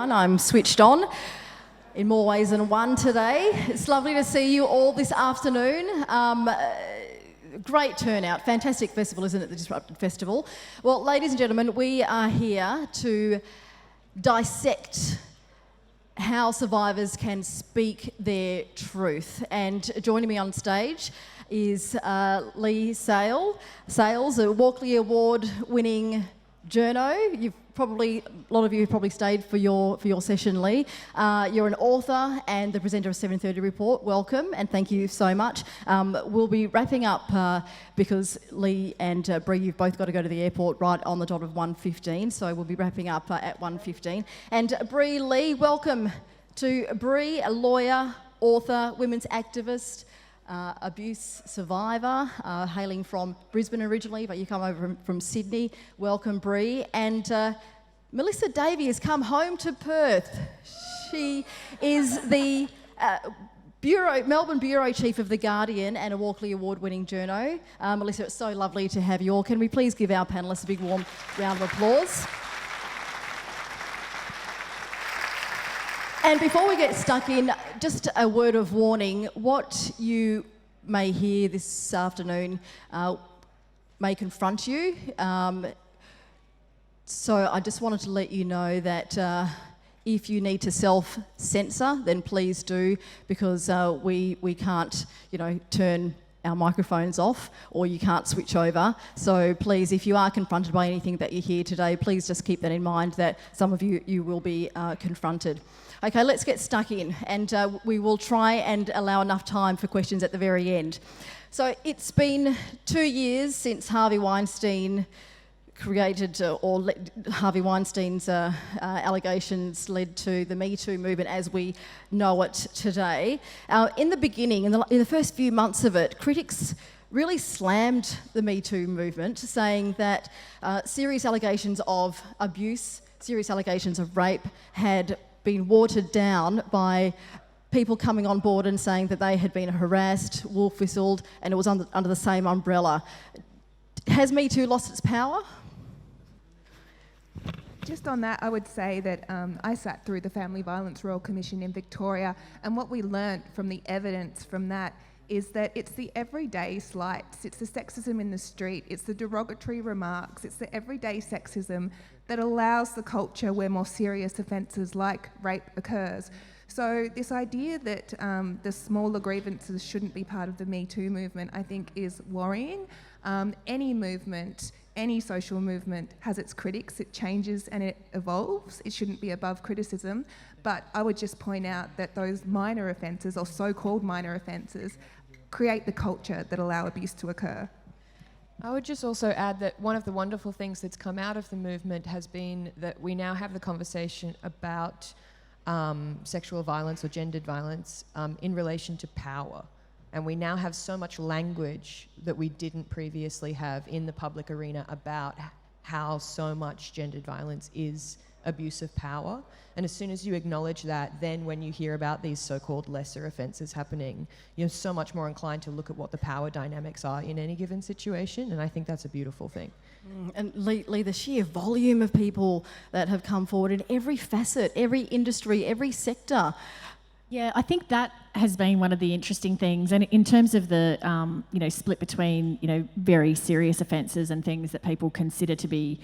everyone. I'm switched on in more ways than one today. It's lovely to see you all this afternoon. Great turnout, fantastic festival, isn't it, the Disrupted Festival? Well, ladies and gentlemen, we are here to dissect how survivors can speak their truth. And joining me on stage is Leigh Sales, a Walkley Award-winning journo. A lot of you have probably stayed for your session, Leigh. You're an author and the presenter of 7:30 Report. Welcome and thank you so much. We'll be wrapping up because Leigh and Bree, you've both got to go to the airport right on the dot of 1:15, so we'll be wrapping up at 1:15. And Bree, Leigh, welcome to Bree, a lawyer, author, women's activist, abuse survivor, hailing from Brisbane originally, but you come over from Sydney. Welcome, Bree. And Melissa Davey has come home to Perth. She is the Melbourne Bureau Chief of The Guardian and a Walkley Award-winning journo. Melissa, it's so lovely to have you all. Can we please give our panellists a big warm round of applause? And before we get stuck in, just a word of warning. What you may hear this afternoon may confront you. So I just wanted to let you know that if you need to self-censor, then please do, because we can't, turn our microphones off, or you can't switch over. So please, if you are confronted by anything that you hear today, please just keep that in mind, that some of you will be confronted. Okay, let's get stuck in, and we will try and allow enough time for questions at the very end. So it's been 2 years since Harvey Weinstein Harvey Weinstein's allegations led to the Me Too movement as we know it today. In the beginning, in the first few months of it, critics really slammed the Me Too movement, saying that serious allegations of abuse, serious allegations of rape had been watered down by people coming on board and saying that they had been harassed, wolf-whistled, and it was under the same umbrella. Has Me Too lost its power? Just on that, I would say that I sat through the Family Violence Royal Commission in Victoria, and what we learnt from the evidence from that is that it's the everyday slights, it's the sexism in the street, it's the derogatory remarks, it's the everyday sexism that allows the culture where more serious offences like rape occurs. So this idea that the smaller grievances shouldn't be part of the Me Too movement, I think, is worrying. Any movement, any social movement has its critics, it changes and it evolves. It shouldn't be above criticism. But I would just point out that those minor offences, or so-called minor offences, create the culture that allow abuse to occur. I would just also add that one of the wonderful things that's come out of the movement has been that we now have the conversation about sexual violence or gendered violence in relation to power. And we now have so much language that we didn't previously have in the public arena about how so much gendered violence is abuse of power. And as soon as you acknowledge that, then when you hear about these so-called lesser offences happening, you're so much more inclined to look at what the power dynamics are in any given situation, and I think that's a beautiful thing. And Leigh, the sheer volume of people that have come forward in every facet, every industry, every sector. Yeah, I think that has been one of the interesting things, and in terms of the split between very serious offences and things that people consider to be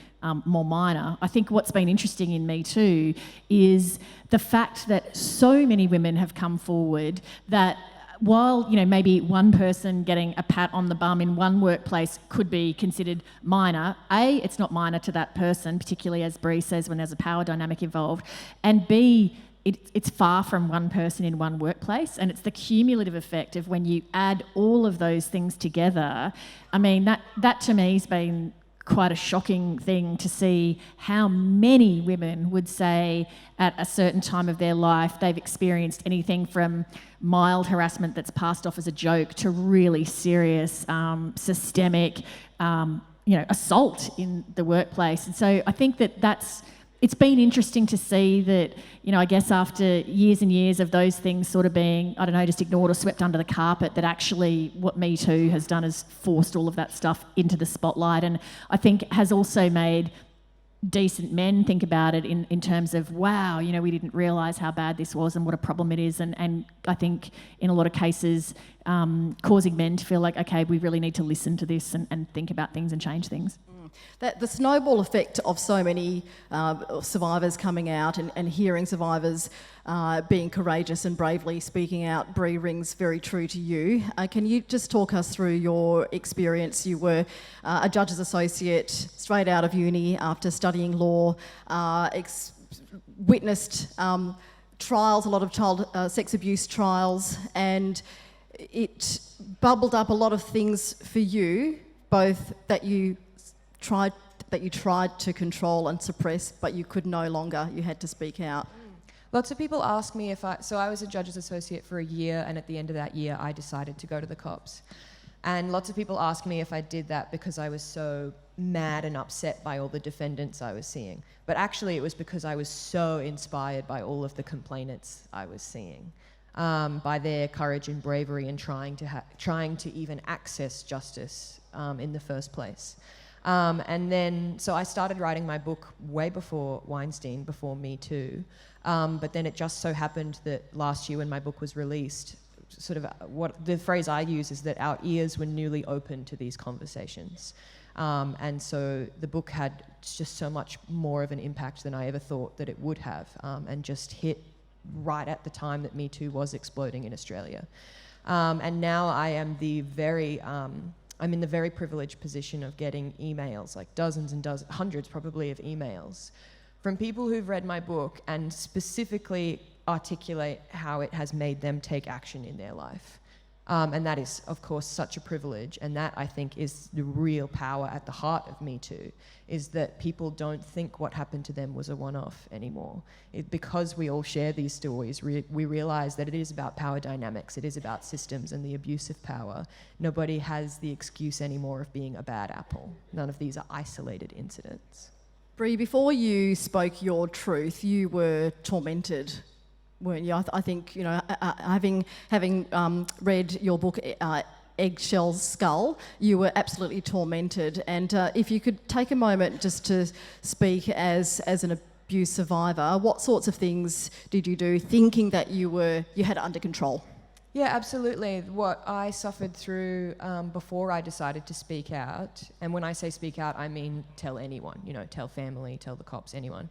more minor. I think what's been interesting in Me Too is the fact that so many women have come forward that, while maybe one person getting a pat on the bum in one workplace could be considered minor, A, it's not minor to that person, particularly as Bree says, when there's a power dynamic involved, and B, it's far from one person in one workplace, and it's the cumulative effect of when you add all of those things together. I mean, that to me has been quite a shocking thing to see how many women would say at a certain time of their life they've experienced anything from mild harassment that's passed off as a joke to really serious systemic assault in the workplace. And so I think it's been interesting to see that, I guess after years and years of those things sort of being, just ignored or swept under the carpet, that actually what Me Too has done is forced all of that stuff into the spotlight, and I think has also made decent men think about it in terms of, wow, you know, we didn't realise how bad this was and what a problem it is. And I think in a lot of cases, causing men to feel like, okay, we really need to listen to this and think about things and change things. That the snowball effect of so many survivors coming out and hearing survivors being courageous and bravely speaking out, Bree, rings very true to you. Can you just talk us through your experience? You were a judge's associate straight out of uni after studying law, witnessed trials, a lot of child sex abuse trials, and it bubbled up a lot of things for you, both that you tried to control and suppress, but you could no longer, you had to speak out. Lots of people ask me so I was a judge's associate for a year, and at the end of that year I decided to go to the cops. And lots of people ask me if I did that because I was so mad and upset by all the defendants I was seeing. But actually it was because I was so inspired by all of the complainants I was seeing, by their courage and bravery in trying to even access justice in the first place. And then, so I started writing my book way before Weinstein, before Me Too. But then it just so happened that last year when my book was released, sort of what the phrase I use is that our ears were newly open to these conversations. And so the book had just so much more of an impact than I ever thought that it would have, and just hit right at the time that Me Too was exploding in Australia. And now I am I'm in the very privileged position of getting emails, like dozens and dozens, hundreds probably of emails from people who've read my book and specifically articulate how it has made them take action in their life. And that is, of course, such a privilege. And that, I think, is the real power at the heart of Me Too, is that people don't think what happened to them was a one-off anymore. Because we all share these stories, we realise that it is about power dynamics, it is about systems and the abuse of power. Nobody has the excuse anymore of being a bad apple. None of these are isolated incidents. Bree, before you spoke your truth, you were tormented, weren't you? I think, you know, having read your book, Eggshell Skull, you were absolutely tormented. And if you could take a moment just to speak as an abuse survivor, what sorts of things did you do thinking that you had it under control? Yeah, absolutely. What I suffered through before I decided to speak out, and when I say speak out, I mean tell anyone, you know, tell family, tell the cops, anyone.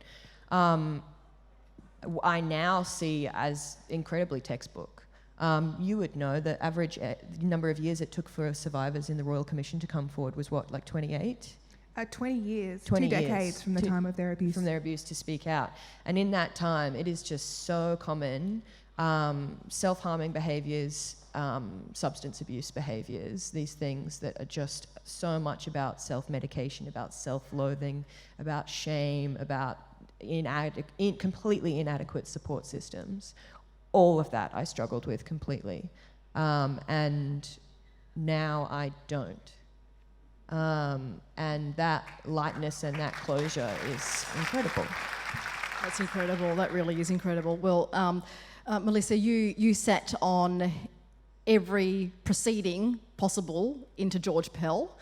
I now see as incredibly textbook. You would know the average number of years it took for survivors in the Royal Commission to come forward was what, like 28? 20 years, 20 2 years. decades from the time of their abuse. From their abuse to speak out. And in that time, it is just so common, self-harming behaviours, substance abuse behaviours, these things that are just so much about self-medication, about self-loathing, about shame, about completely inadequate support systems. All of that I struggled with completely. And now I don't. And that lightness and that closure is incredible. That's incredible. That really is incredible. Well, Melissa, you sat on every proceeding possible into George Pell,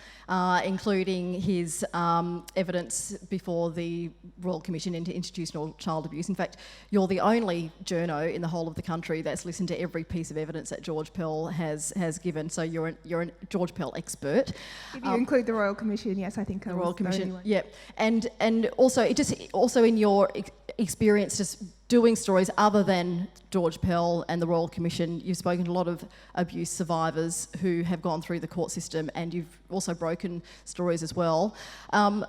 including his evidence before the Royal Commission into Institutional Child Abuse. In fact, you're the only journo in the whole of the country that's listened to every piece of evidence that George Pell has given. So you're a George Pell expert. If you include the Royal Commission, yes, I think I the was Royal Commission. the only one. Yep, and also in your experience just doing stories other than George Pell and the Royal Commission, you've spoken to a lot of abuse survivors who have gone through the court system, and you've also broken stories as well. And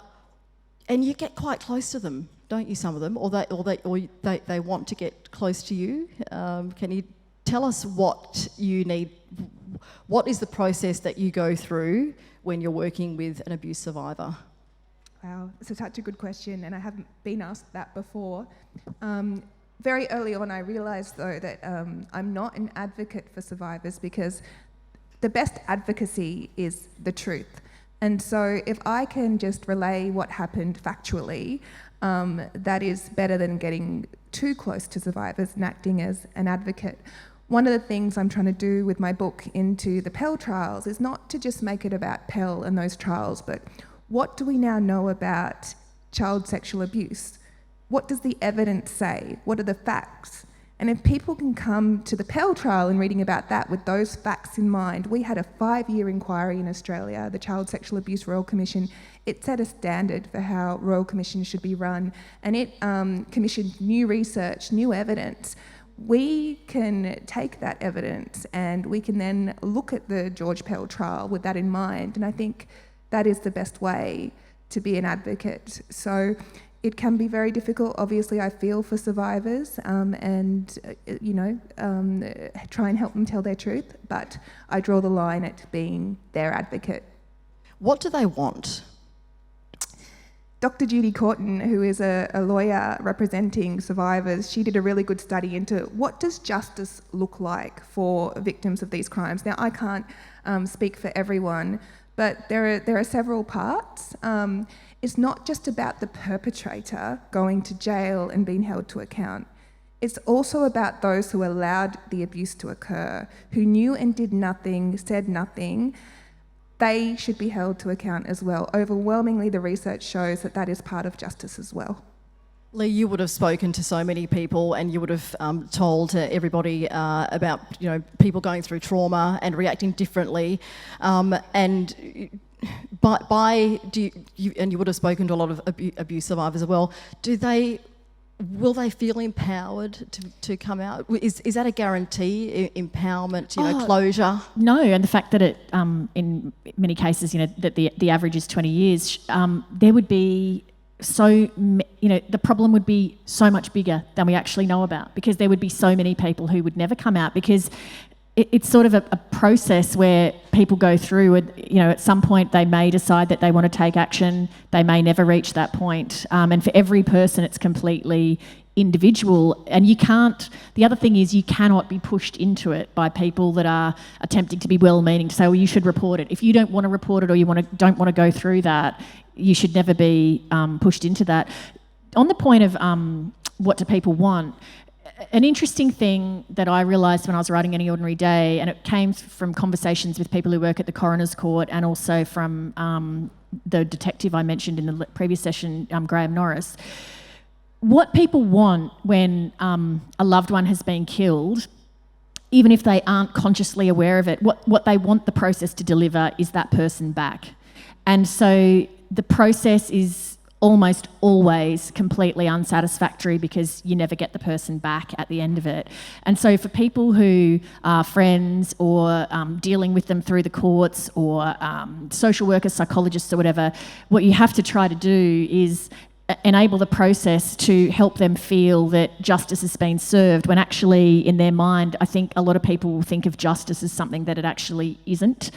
you get quite close to them, don't you? Some of them, or they want to get close to you. Can you tell us what you need? What is the process that you go through when you're working with an abuse survivor? Wow, it's such a good question, and I haven't been asked that before. Very early on, I realised, though, that I'm not an advocate for survivors because the best advocacy is the truth. And so if I can just relay what happened factually, that is better than getting too close to survivors and acting as an advocate. One of the things I'm trying to do with my book into the Pell trials is not to just make it about Pell and those trials, but what do we now know about child sexual abuse? What does the evidence say? What are the facts? And if people can come to the Pell trial and reading about that with those facts in mind, we had a 5-year inquiry in Australia, the Child Sexual Abuse Royal Commission. It set a standard for how Royal Commissions should be run, and it commissioned new research, new evidence. We can take that evidence and we can then look at the George Pell trial with that in mind, and I think that is the best way to be an advocate. So it can be very difficult. Obviously, I feel for survivors and try and help them tell their truth, but I draw the line at being their advocate. What do they want? Dr. Judy Corton, who is a lawyer representing survivors, she did a really good study into what does justice look like for victims of these crimes. Now, I can't speak for everyone, but there are several parts. It's not just about the perpetrator going to jail and being held to account. It's also about those who allowed the abuse to occur, who knew and did nothing, said nothing. They should be held to account as well. Overwhelmingly, the research shows that that is part of justice as well. Leigh, you would have spoken to so many people, and you would have told everybody about people going through trauma and reacting differently, and you would have spoken to a lot of abuse survivors as well. Will they feel empowered to come out? Is that a guarantee? Empowerment, closure? No, and the fact that it, in many cases, that the average is 20 years, there would be the problem would be so much bigger than we actually know about, because there would be so many people who would never come out, because it's sort of a process where people go through and, at some point they may decide that they want to take action, they may never reach that point. And for every person, it's completely individual. And the other thing is you cannot be pushed into it by people that are attempting to be well-meaning, to say, well, you should report it. If you don't want to report it or don't want to go through that, you should never be pushed into that. On the point of what do people want, an interesting thing that I realised when I was writing Any Ordinary Day, and it came from conversations with people who work at the Coroner's Court and also from the detective I mentioned in the previous session, Graham Norris. What people want when a loved one has been killed, even if they aren't consciously aware of it, what they want the process to deliver is that person back. And so the process is almost always completely unsatisfactory because you never get the person back at the end of it. And so for people who are friends or dealing with them through the courts or social workers, psychologists or whatever, what you have to try to do is enable the process to help them feel that justice has been served, when actually in their mind, I think a lot of people will think of justice as something that it actually isn't.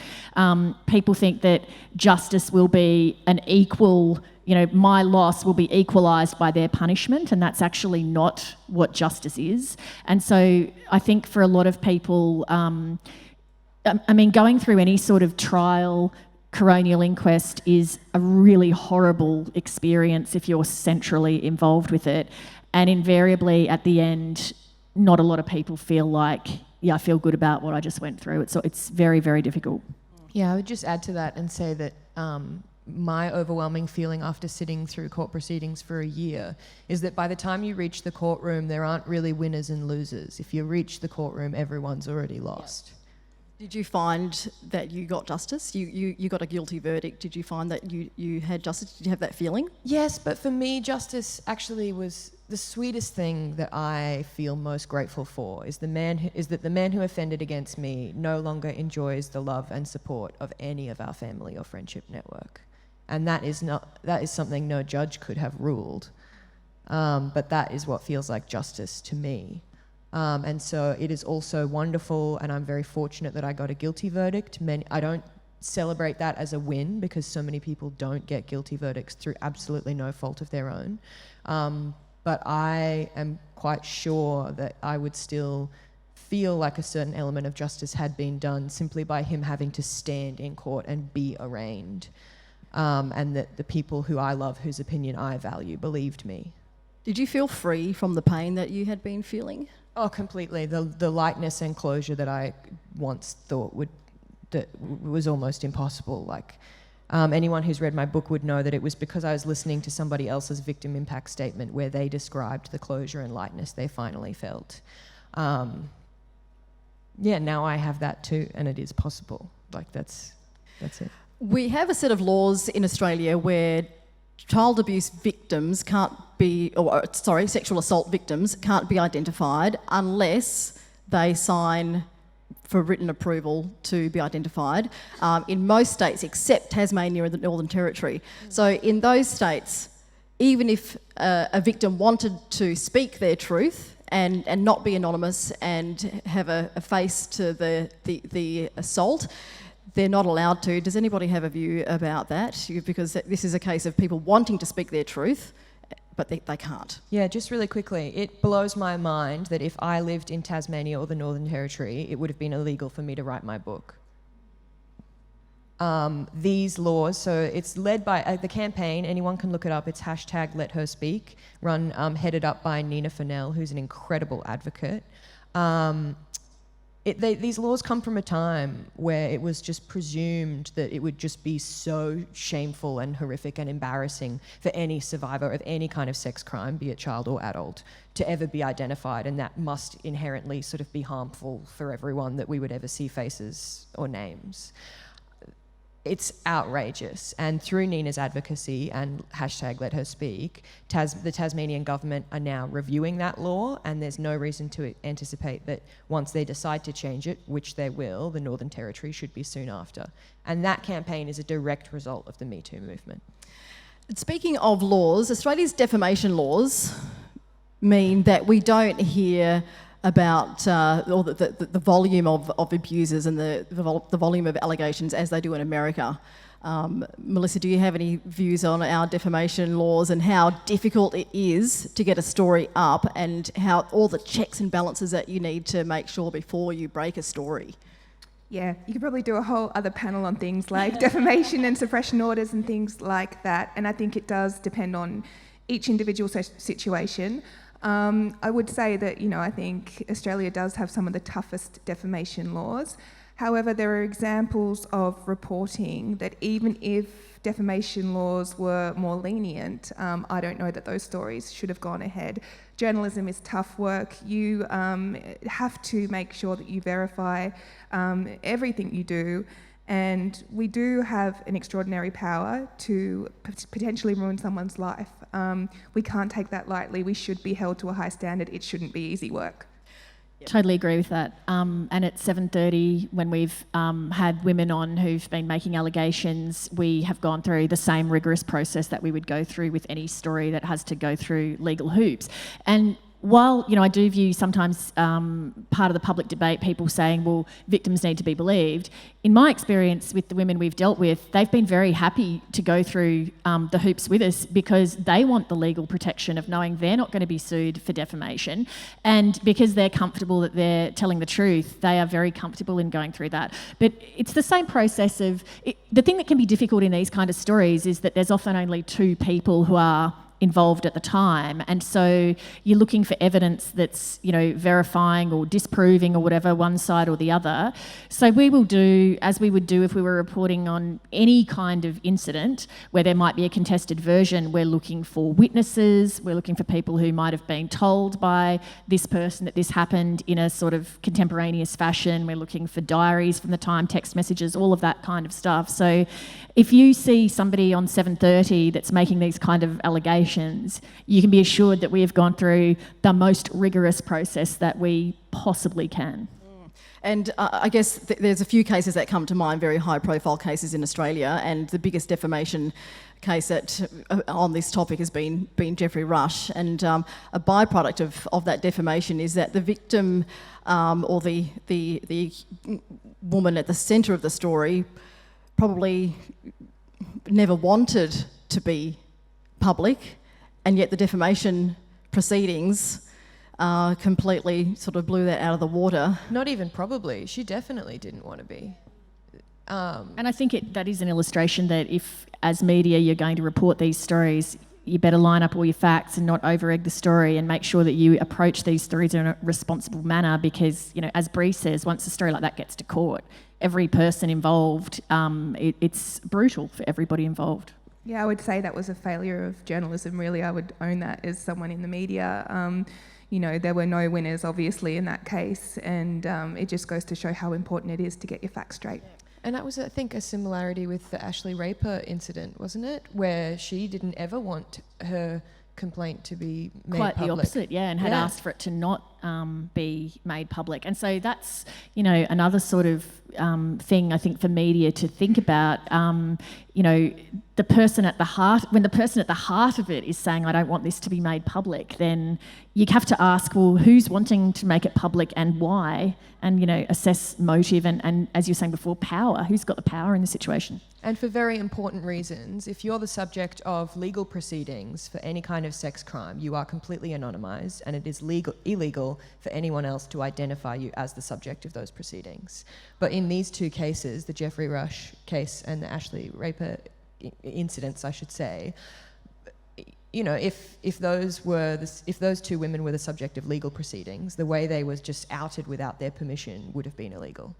People think that justice will be an equal, my loss will be equalised by their punishment, and that's actually not what justice is. And so I think for a lot of people, going through any sort of trial, coronial inquest is a really horrible experience if you're centrally involved with it. And invariably at the end, not a lot of people feel like, I feel good about what I just went through. It's very, very difficult. Yeah, I would just add to that and say that my overwhelming feeling after sitting through court proceedings for a year is that by the time you reach the courtroom, there aren't really winners and losers. If you reach the courtroom, everyone's already lost. Did you find that you got justice? You got a guilty verdict. Did you find that you had justice? Did you have that feeling? Yes, but for me, justice actually was the sweetest thing that I feel most grateful for, is that the man who offended against me no longer enjoys the love and support of any of our family or friendship network. And that is something no judge could have ruled. But that is what feels like justice to me. And so it is also wonderful, and I'm very fortunate that I got a guilty verdict. I don't celebrate that as a win, because so many people don't get guilty verdicts through absolutely no fault of their own. But I am quite sure that I would still feel like a certain element of justice had been done simply by him having to stand in court and be arraigned. And that the people who I love, whose opinion I value, believed me. Did you feel free from the pain that you had been feeling? Oh, completely. The lightness and closure that I once thought was almost impossible. Anyone who's read my book would know that it was because I was listening to somebody else's victim impact statement where they described the closure and lightness they finally felt. Now I have that too, and it is possible. Like, that's it. We have a set of laws in Australia where child abuse victims sexual assault victims can't be identified unless they sign for written approval to be identified in most states except Tasmania and the Northern Territory. So in those states, even if a victim wanted to speak their truth and not be anonymous and have a face to the assault, they're not allowed to. Does anybody have a view about that? Because this is a case of people wanting to speak their truth, but they can't. Yeah, just really quickly, it blows my mind that if I lived in Tasmania or the Northern Territory, it would have been illegal for me to write my book. These laws, so it's led by the campaign, anyone can look it up, it's #LetHerSpeak, headed up by Nina Fennell, who's an incredible advocate. These laws come from a time where it was just presumed that it would just be so shameful and horrific and embarrassing for any survivor of any kind of sex crime, be it child or adult, to ever be identified, and that must inherently sort of be harmful for everyone that we would ever see faces or names. It's outrageous, and through Nina's advocacy and #LetHerSpeak, the Tasmanian government are now reviewing that law, and there's no reason to anticipate that once they decide to change it, which they will, the Northern Territory should be soon after. And that campaign is a direct result of the Me Too movement. Speaking of laws, Australia's defamation laws mean that we don't hear about the volume of abusers and the volume of allegations as they do in America. Melissa, do you have any views on our defamation laws and how difficult it is to get a story up and how all the checks and balances that you need to make sure before you break a story? Yeah, you could probably do a whole other panel on things like defamation and suppression orders and things like that. And I think it does depend on each individual situation. I would say that, I think Australia does have some of the toughest defamation laws. However, there are examples of reporting that even if defamation laws were more lenient, I don't know that those stories should have gone ahead. Journalism is tough work. You have to make sure that you verify everything you do. And we do have an extraordinary power to potentially ruin someone's life. We can't take that lightly. We should be held to a high standard. It shouldn't be easy work. Yep. Totally agree with that. And at 7:30, when we've had women on who've been making allegations, we have gone through the same rigorous process that we would go through with any story that has to go through legal hoops. And while, I do view sometimes part of the public debate, people saying, well, victims need to be believed. In my experience with the women we've dealt with, they've been very happy to go through the hoops with us because they want the legal protection of knowing they're not going to be sued for defamation. And because they're comfortable that they're telling the truth, they are very comfortable in going through that. But it's the same process of... the thing that can be difficult in these kind of stories is that there's often only two people who are involved at the time, and so you're looking for evidence that's verifying or disproving or whatever, one side or the other. So we will do as we would do if we were reporting on any kind of incident where there might be a contested version. We're looking for witnesses, we're looking for people who might have been told by this person that this happened in a sort of contemporaneous fashion. We're looking for diaries from the time, text messages, all of that kind of stuff. So if you see somebody on 7:30 that's making these kind of allegations, you can be assured that we have gone through the most rigorous process that we possibly can. And I guess there's a few cases that come to mind, very high-profile cases in Australia, and the biggest defamation case that on this topic has been Jeffrey Rush. And a byproduct of that defamation is that the victim or the woman at the centre of the story probably never wanted to be public, and yet the defamation proceedings completely sort of blew that out of the water. Not even probably. She definitely didn't want to be. And I think that is an illustration that if, as media, you're going to report these stories, you better line up all your facts and not over-egg the story, and make sure that you approach these stories in a responsible manner, because, you know, as Bree says, once a story like that gets to court, every person involved, it's brutal for everybody involved. Yeah, I would say that was a failure of journalism, really. I would own that as someone in the media. You know, there were no winners, obviously, in that case, and it just goes to show how important it is to get your facts straight. And that was, I think, a similarity with the Ashley Raper incident, wasn't it? Where she didn't ever want her complaint to be made Quite public. the opposite, yeah, and had asked for it to not be made public. And so that's, you know, another sort of thing I think for media to think about. You know, the person at the heart, when the person at the heart of it is saying, I don't want this to be made public, then you have to ask, well, who's wanting to make it public and why? And, you know, assess motive and as you were saying before, power. Who's got the power in the situation? And for very important reasons. If you're the subject of legal proceedings for any kind of sex crime, you are completely anonymised, and it is illegal for anyone else to identify you as the subject of those proceedings. But in these two cases, the Jeffrey Rush case and the Ashley Raper incidents, I should say, you know, if those two women were the subject of legal proceedings, the way they was just outed without their permission would have been illegal.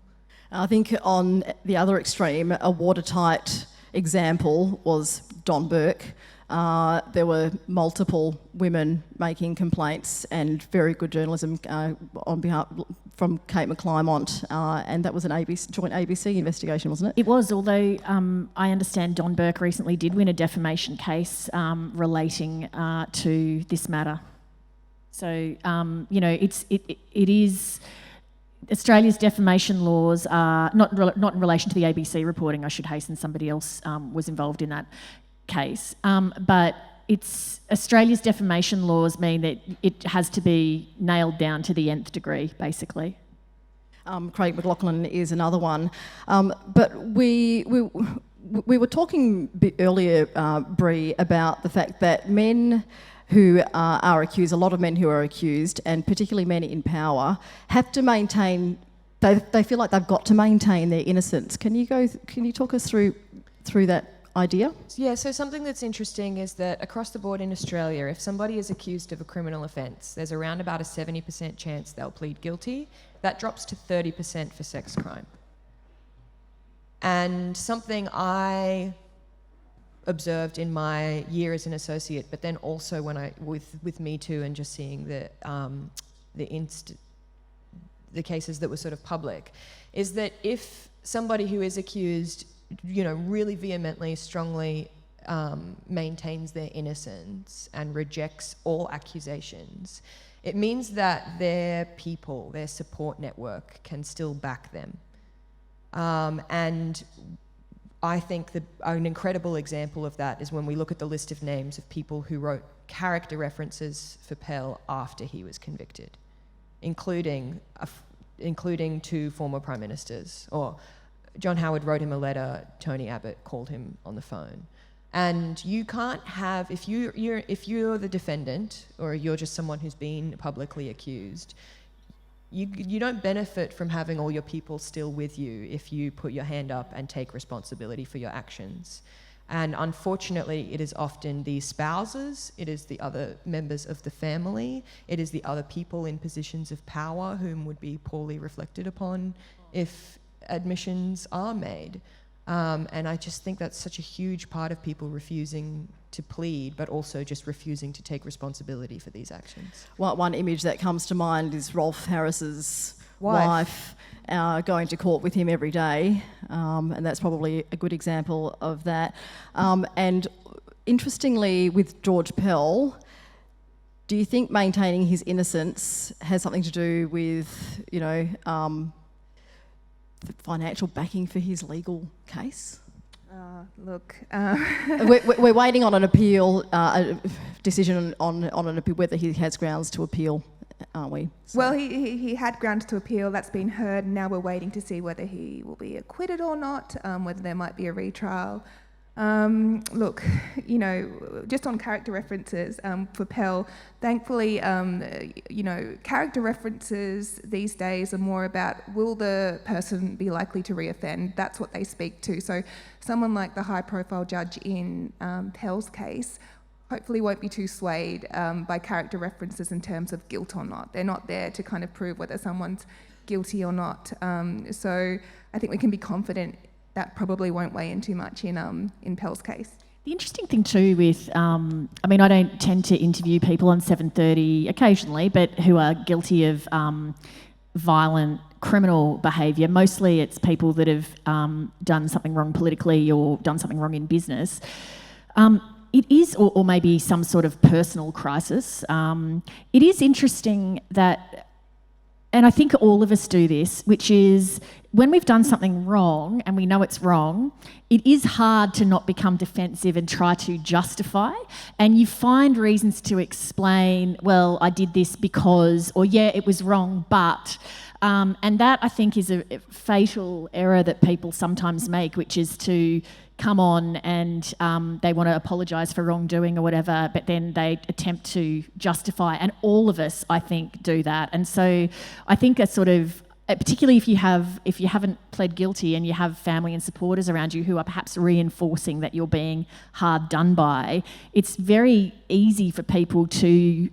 I think on the other extreme, a watertight example was Don Burke. There were multiple women making complaints, and very good journalism on behalf from Kate McClymont, and that was an joint ABC investigation, wasn't it? It was, although I understand Don Burke recently did win a defamation case relating to this matter. So, you know, it is... Australia's defamation laws are not in relation to the ABC reporting. I should hasten, somebody else was involved in that case. But it's Australia's defamation laws mean that it has to be nailed down to the nth degree, basically. Craig McLaughlin is another one. But we were talking a bit earlier, Bree, about the fact that men who are accused, a lot of men who are accused, and particularly men in power, have to maintain, they feel like they've got to maintain their innocence. Can you talk us through that idea? Yeah, so something that's interesting is that across the board in Australia, if somebody is accused of a criminal offence, there's around about a 70% chance they'll plead guilty. That drops to 30% for sex crime. And something I observed in my year as an associate, but then also when with Me Too and just seeing the cases that were sort of public, is that if somebody who is accused, you know, really vehemently, strongly maintains their innocence and rejects all accusations, it means that their people, their support network, can still back them. And I think an incredible example of that is when we look at the list of names of people who wrote character references for Pell after he was convicted, including two former prime ministers. Or John Howard wrote him a letter, Tony Abbott called him on the phone. And you can't have, if you're the defendant, or you're just someone who's been publicly accused, you don't benefit from having all your people still with you if you put your hand up and take responsibility for your actions. And unfortunately, it is often the spouses, it is the other members of the family, it is the other people in positions of power whom would be poorly reflected upon if admissions are made. And I just think that's such a huge part of people refusing to plead, but also just refusing to take responsibility for these actions. One image that comes to mind is Rolf Harris's wife going to court with him every day, and that's probably a good example of that. And interestingly, with George Pell, do you think maintaining his innocence has something to do with, you know, the financial backing for his legal case? Look, we're waiting on an appeal, a decision on an appeal, whether he has grounds to appeal, aren't we? So. Well, he had grounds to appeal. That's been heard. Now we're waiting to see whether he will be acquitted or not, whether there might be a retrial. Look, you know, just on character references for Pell, thankfully, you know, character references these days are more about, will the person be likely to reoffend? That's what they speak to. So someone like the high-profile judge in Pell's case, hopefully won't be too swayed by character references in terms of guilt or not. They're not there to kind of prove whether someone's guilty or not. So I think we can be confident that probably won't weigh in too much in Pell's case. The interesting thing too with, I don't tend to interview people on 7:30 occasionally, but who are guilty of violent criminal behaviour. Mostly it's people that have done something wrong politically or done something wrong in business. It is, or maybe some sort of personal crisis. It is interesting that, and I think all of us do this, which is when we've done something wrong and we know it's wrong, it is hard to not become defensive and try to justify. And you find reasons to explain, well, I did this because, or yeah, it was wrong, but. And that, I think, is a fatal error that people sometimes make, which is to come on and they want to apologise for wrongdoing or whatever, but then they attempt to justify. And all of us, I think, do that. And so I think a sort of, particularly if you haven't pled guilty and you have family and supporters around you who are perhaps reinforcing that you're being hard done by, it's very easy for people to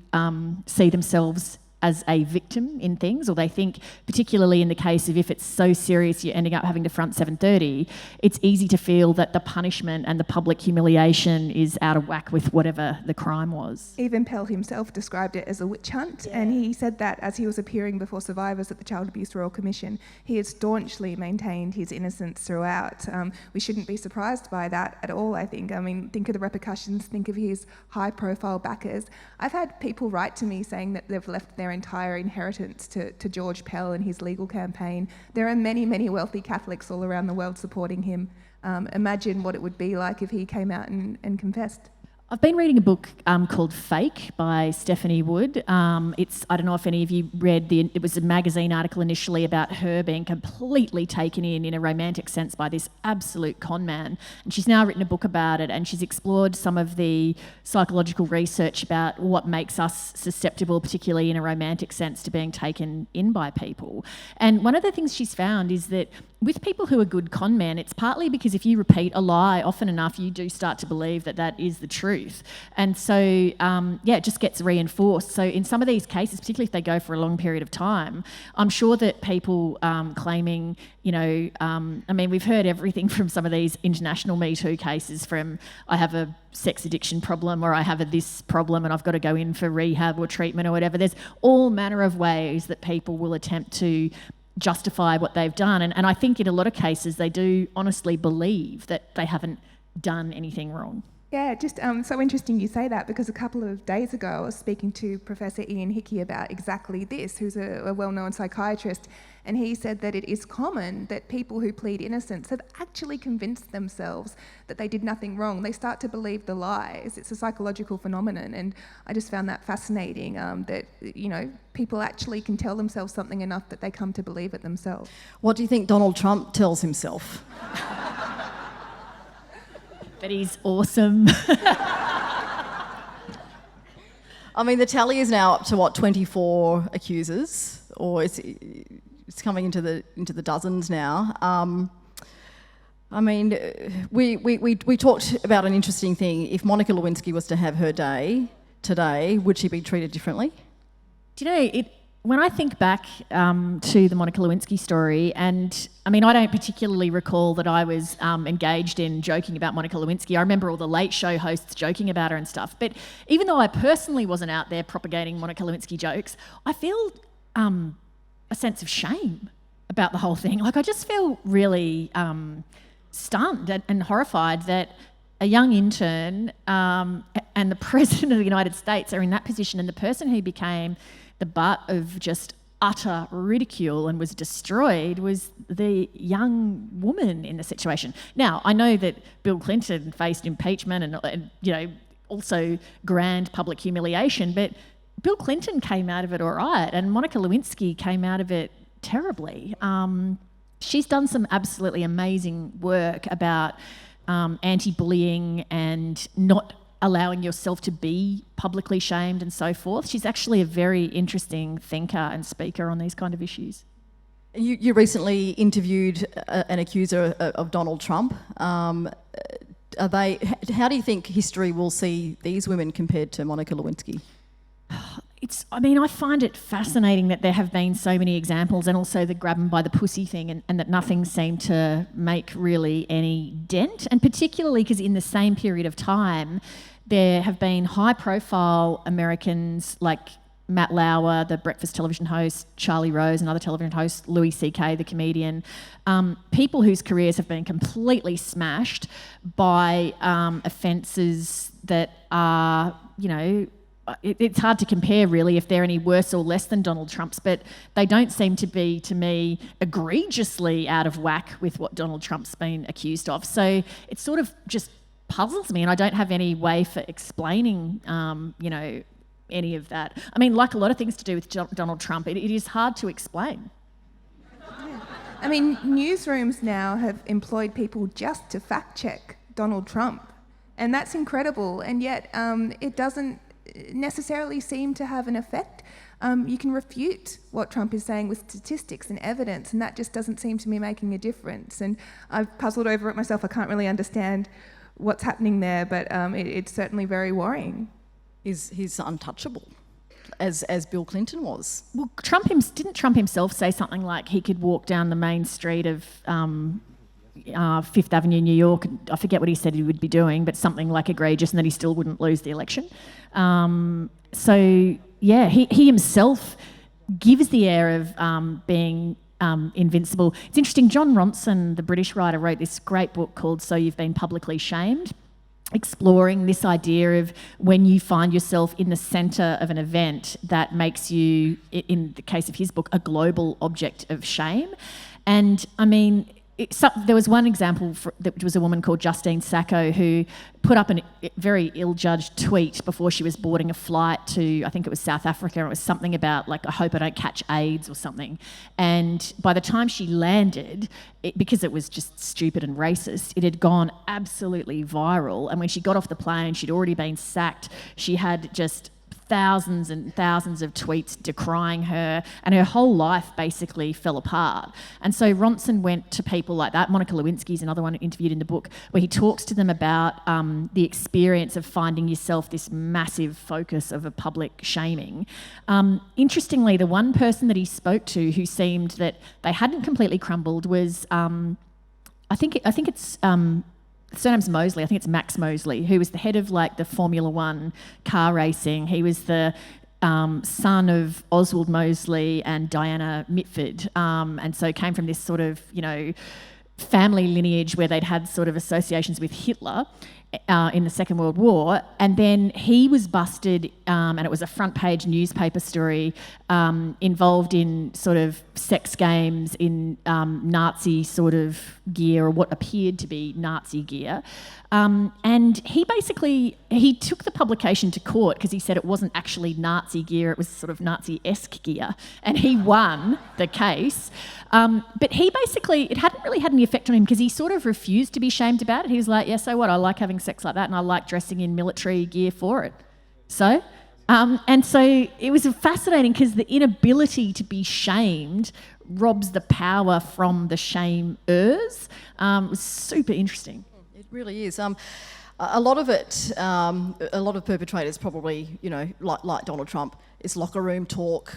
see themselves as a victim in things, or they think, particularly in the case of if it's so serious you're ending up having to front 7:30, it's easy to feel that the punishment and the public humiliation is out of whack with whatever the crime was. Even Pell himself described it as a witch hunt, and he said that as he was appearing before survivors at the Child Abuse Royal Commission. He has staunchly maintained his innocence throughout. We shouldn't be surprised by that at all, I think. I mean, think of the repercussions, think of his high-profile backers. I've had people write to me saying that they've left their entire inheritance to George Pell and his legal campaign. There are many, many wealthy Catholics all around the world supporting him. Imagine what it would be like if he came out and confessed. I've been reading a book called Fake by Stephanie Wood. I don't know if any of you read it was a magazine article initially about her being completely taken in a romantic sense by this absolute con man. And she's now written a book about it, and she's explored some of the psychological research about what makes us susceptible, particularly in a romantic sense, to being taken in by people. And one of the things she's found is that with people who are good con men, it's partly because if you repeat a lie often enough, you do start to believe that that is the truth. And so, it just gets reinforced. So in some of these cases, particularly if they go for a long period of time, I'm sure that people claiming, we've heard everything from some of these international Me Too cases from I have a sex addiction problem or I have this problem and I've got to go in for rehab or treatment or whatever. There's all manner of ways that people will attempt to justify what they've done. And I think in a lot of cases they do honestly believe that they haven't done anything wrong. Yeah, just so interesting you say that, because a couple of days ago I was speaking to Professor Ian Hickey about exactly this, who's a well-known psychiatrist, and he said that it is common that people who plead innocence have actually convinced themselves that they did nothing wrong. They start to believe the lies. It's a psychological phenomenon, and I just found that fascinating, that, people actually can tell themselves something enough that they come to believe it themselves. What do you think Donald Trump tells himself? That he's awesome. I mean, the tally is now up to 24 accusers, or it's coming into the dozens now. We talked about an interesting thing. If Monica Lewinsky was to have her day today, would she be treated differently? Do you know, when I think back to the Monica Lewinsky story, and I don't particularly recall that I was engaged in joking about Monica Lewinsky. I remember all the Late Show hosts joking about her and stuff. But even though I personally wasn't out there propagating Monica Lewinsky jokes, I feel a sense of shame about the whole thing. Like, I just feel really stunned and horrified that a young intern and the President of the United States are in that position, and the person who became the butt of just utter ridicule and was destroyed was the young woman in the situation. Now, I know that Bill Clinton faced impeachment and also grand public humiliation, but Bill Clinton came out of it all right, and Monica Lewinsky came out of it terribly. She's done some absolutely amazing work about anti-bullying and not allowing yourself to be publicly shamed and so forth. She's actually a very interesting thinker and speaker on these kind of issues. You recently interviewed an accuser of Donald Trump. Are they? How do you think history will see these women compared to Monica Lewinsky? I find it fascinating that there have been so many examples, and also the grab 'em by the pussy thing, and that nothing seemed to make really any dent. And particularly because in the same period of time, there have been high-profile Americans like Matt Lauer, the breakfast television host, Charlie Rose, another television host, Louis C.K., the comedian, people whose careers have been completely smashed by offences that are, it's hard to compare really if they're any worse or less than Donald Trump's, but they don't seem to be, to me, egregiously out of whack with what Donald Trump's been accused of. So it sort of just puzzles me, and I don't have any way for explaining, any of that. I mean, like a lot of things to do with Donald Trump, it is hard to explain. I mean, newsrooms now have employed people just to fact check Donald Trump, and that's incredible, and yet it doesn't necessarily seem to have an effect. You can refute what Trump is saying with statistics and evidence, and that just doesn't seem to be making a difference. And I've puzzled over it myself. I can't really understand what's happening there, but it's certainly very worrying. He's untouchable, as Bill Clinton was. Well, didn't Trump himself say something like he could walk down the main street of Fifth Avenue, New York? I forget what he said he would be doing, but something like egregious, and that he still wouldn't lose the election. He himself gives the air of being invincible. It's interesting, John Ronson, the British writer, wrote this great book called So You've Been Publicly Shamed, exploring this idea of when you find yourself in the centre of an event that makes you, in the case of his book, a global object of shame. And I mean, there was one example, that was a woman called Justine Sacco who put up a very ill-judged tweet before she was boarding a flight to, I think it was South Africa, and it was something about, like, I hope I don't catch AIDS or something. And by the time she landed, because it was just stupid and racist, it had gone absolutely viral. And when she got off the plane, she'd already been sacked. She had just thousands and thousands of tweets decrying her, and her whole life basically fell apart. And so Ronson went to people like that. Monica Lewinsky is another one interviewed in the book, where he talks to them about the experience of finding yourself this massive focus of a public shaming. Interestingly, the one person that he spoke to who seemed that they hadn't completely crumbled was, I think it's the surname's Mosley, I think it's Max Mosley, who was the head of the Formula One car racing. He was the son of Oswald Mosley and Diana Mitford, and so came from this sort of, family lineage where they'd had sort of associations with Hitler in the Second World War. And then he was busted, and it was a front page newspaper story, involved in sort of sex games in Nazi sort of gear, or what appeared to be Nazi gear. And he took the publication to court because he said it wasn't actually Nazi gear, it was sort of Nazi-esque gear, and he won the case. But it hadn't really had any effect on him because he sort of refused to be shamed about it. He was like, yeah, so what, I like having sex like that, and I like dressing in military gear for it. So it was fascinating because the inability to be shamed robs the power from the shamers. It was super interesting. It really is. A lot of it, a lot of perpetrators probably, like Donald Trump, is locker room talk.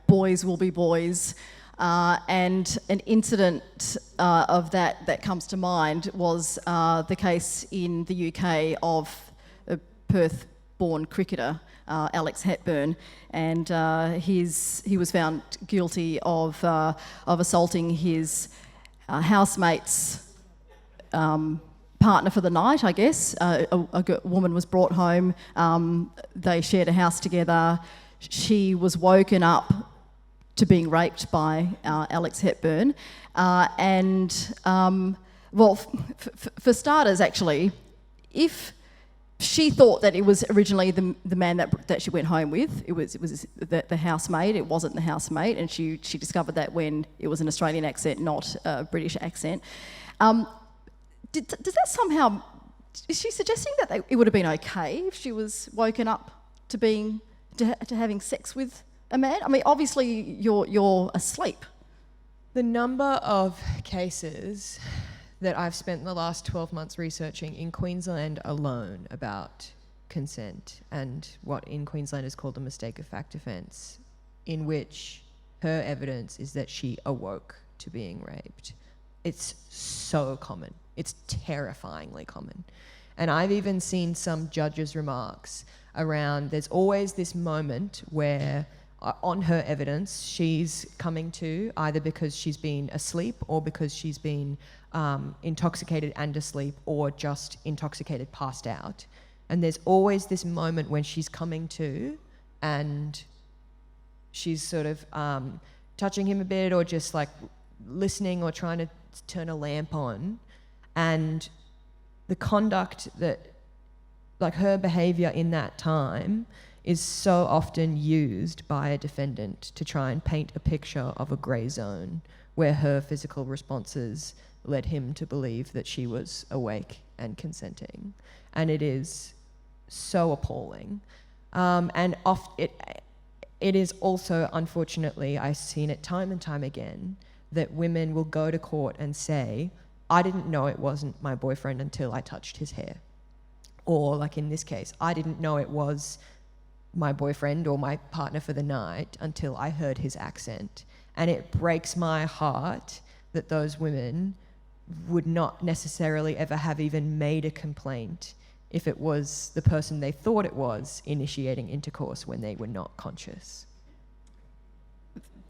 Boys will be boys. And an incident of that comes to mind was the case in the UK of a Perth-born cricketer, Alex Hepburn, and he was found guilty of assaulting his housemate's partner for the night, I guess. A woman was brought home. They shared a house together. She was woken up to being raped by Alex Hepburn. For starters, actually, if she thought that it was originally the man that she went home with, it was the housemate, it wasn't the housemate, and she discovered that when it was an Australian accent, not a British accent. Does that somehow... Is she suggesting that it would have been okay if she was woken up to having sex with a man? I mean, obviously you're asleep. The number of cases that I've spent the last 12 months researching in Queensland alone about consent and what in Queensland is called a mistake of fact offence, in which her evidence is that she awoke to being raped. It's so common. It's terrifyingly common. And I've even seen some judges' remarks around there's always this moment where on her evidence she's coming to either because she's been asleep or because she's been intoxicated and asleep or just intoxicated, passed out. And there's always this moment when she's coming to and she's sort of touching him a bit or just like listening or trying to turn a lamp on. And the conduct that, like her behaviour in that time is so often used by a defendant to try and paint a picture of a grey zone where her physical responses led him to believe that she was awake and consenting. And it is so appalling. And it is also, unfortunately, I've seen it time and time again, that women will go to court and say, I didn't know it wasn't my boyfriend until I touched his hair. Or like in this case, I didn't know it was my boyfriend or my partner for the night until I heard his accent. And it breaks my heart that those women would not necessarily ever have even made a complaint if it was the person they thought it was initiating intercourse when they were not conscious.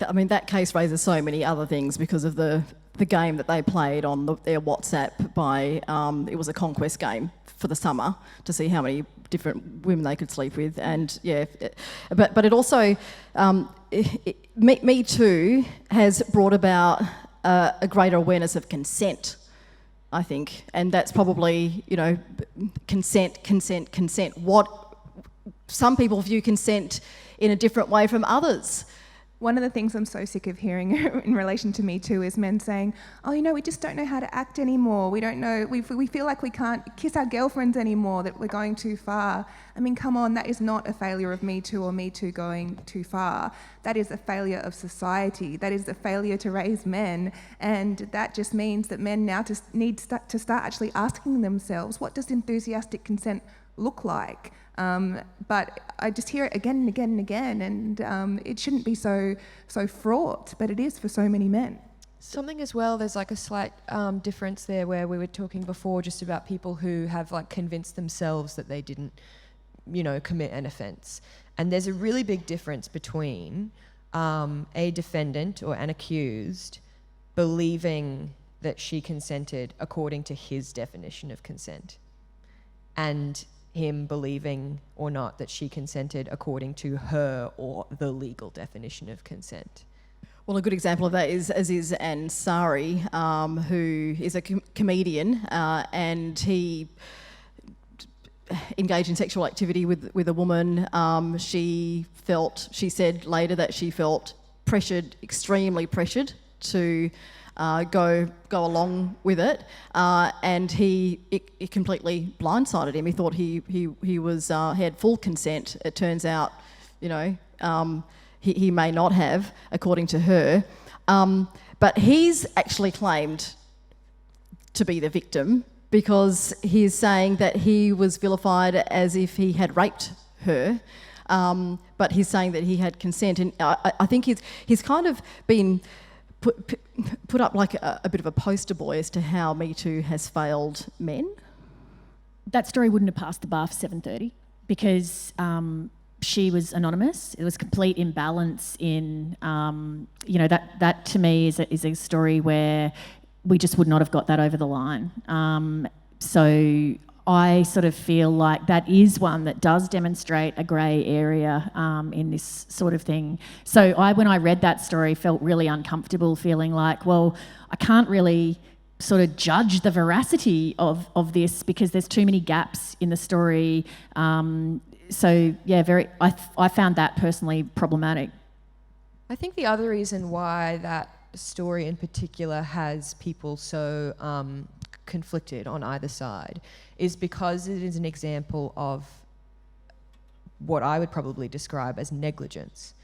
I mean, that case raises so many other things because of the game that they played on their WhatsApp by, it was a conquest game for the summer to see how many different women they could sleep with. And yeah, but it also, Me Too has brought about a greater awareness of consent, I think. And that's probably, you know, consent. What some people view consent in a different way from others. One of the things I'm so sick of hearing in relation to Me Too is men saying, oh, you know, we just don't know how to act anymore. We don't know, we feel like we can't kiss our girlfriends anymore, that we're going too far. I mean, come on, that is not a failure of Me Too or Me Too going too far. That is a failure of society. That is a failure to raise men. And that just means that men now need to start actually asking themselves, what does enthusiastic consent look like? But I just hear it again and again and again, and it shouldn't be so fraught, but it is for so many men. Something as well, there's like a slight difference there where we were talking before just about people who have like convinced themselves that they didn't, you know, commit an offence. And there's a really big difference between a defendant or an accused believing that she consented according to his definition of consent and him believing or not that she consented according to her or the legal definition of consent. Well, a good example of that is Aziz Ansari, who is a comedian, and he engaged in sexual activity with a woman. She said later that she felt pressured, extremely pressured to go along with it, and it completely blindsided him. He thought he had full consent. It turns out, you know, he may not have, according to her. But he's actually claimed to be the victim because he's saying that he was vilified as if he had raped her. But he's saying that he had consent, and I think he's kind of been put up like a bit of a poster boy as to how Me Too has failed men. That story wouldn't have passed the bar for 7:30 because she was anonymous. It was complete imbalance in, you know, that to me is a story where we just would not have got that over the line. So I sort of feel like that is one that does demonstrate a grey area in this sort of thing. So when I read that story, felt really uncomfortable, feeling like, well, I can't really sort of judge the veracity of this because there's too many gaps in the story. So yeah, I found that personally problematic. I think the other reason why that story in particular has people so conflicted on either side is because it is an example of what I would probably describe as negligence.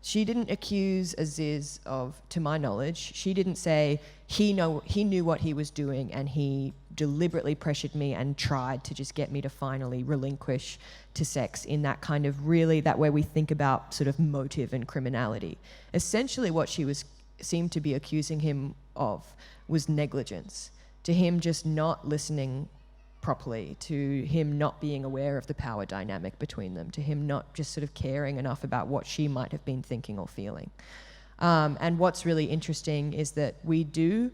She didn't accuse Aziz of, to my knowledge, she didn't say he knew what he was doing and he deliberately pressured me and tried to just get me to finally relinquish to sex in that kind of really, that way we think about sort of motive and criminality. Essentially what she seemed to be accusing him of was negligence, to him just not listening properly, to him not being aware of the power dynamic between them, to him not just sort of caring enough about what she might have been thinking or feeling. And what's really interesting is that we do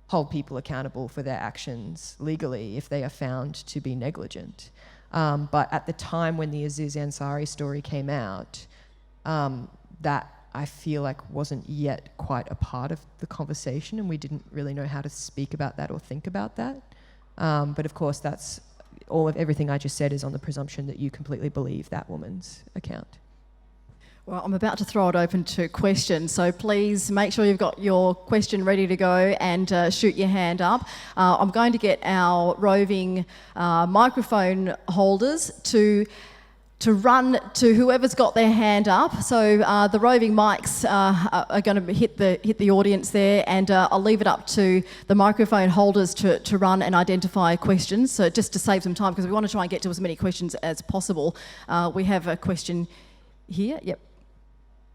hold people accountable for their actions legally if they are found to be negligent. But at the time when the Aziz Ansari story came out, that I feel like wasn't yet quite a part of the conversation, and we didn't really know how to speak about that or think about that. But of course, that's everything I just said is on the presumption that you completely believe that woman's account. Well, I'm about to throw it open to questions, so please make sure you've got your question ready to go and shoot your hand up. I'm going to get our roving microphone holders to run to whoever's got their hand up. So the roving mics are going to hit the audience there, and I'll leave it up to the microphone holders to run and identify questions. So just to save some time, because we want to try and get to as many questions as possible. We have a question here. Yep.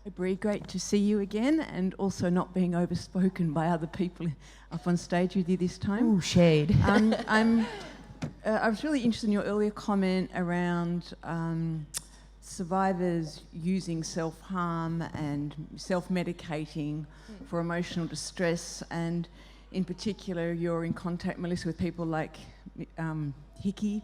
Hey, Bree, great to see you again, and also not being overspoken by other people up on stage with you this time. Ooh, shade. I was really interested in your earlier comment around survivors using self-harm and self-medicating for emotional distress, and in particular you're in contact, Melissa, with people like Hickey.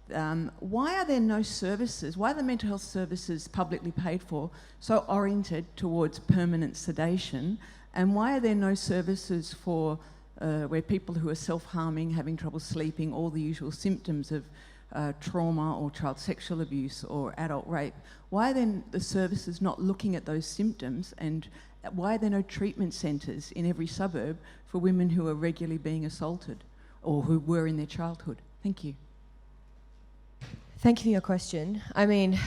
Why are there no services? Why are the mental health services publicly paid for so oriented towards permanent sedation? And why are there no services for where people who are self-harming, having trouble sleeping, all the usual symptoms of trauma or child sexual abuse or adult rape? Why are then the services not looking at those symptoms, and why are there no treatment centres in every suburb for women who are regularly being assaulted or who were in their childhood? Thank you. Thank you for your question. I mean,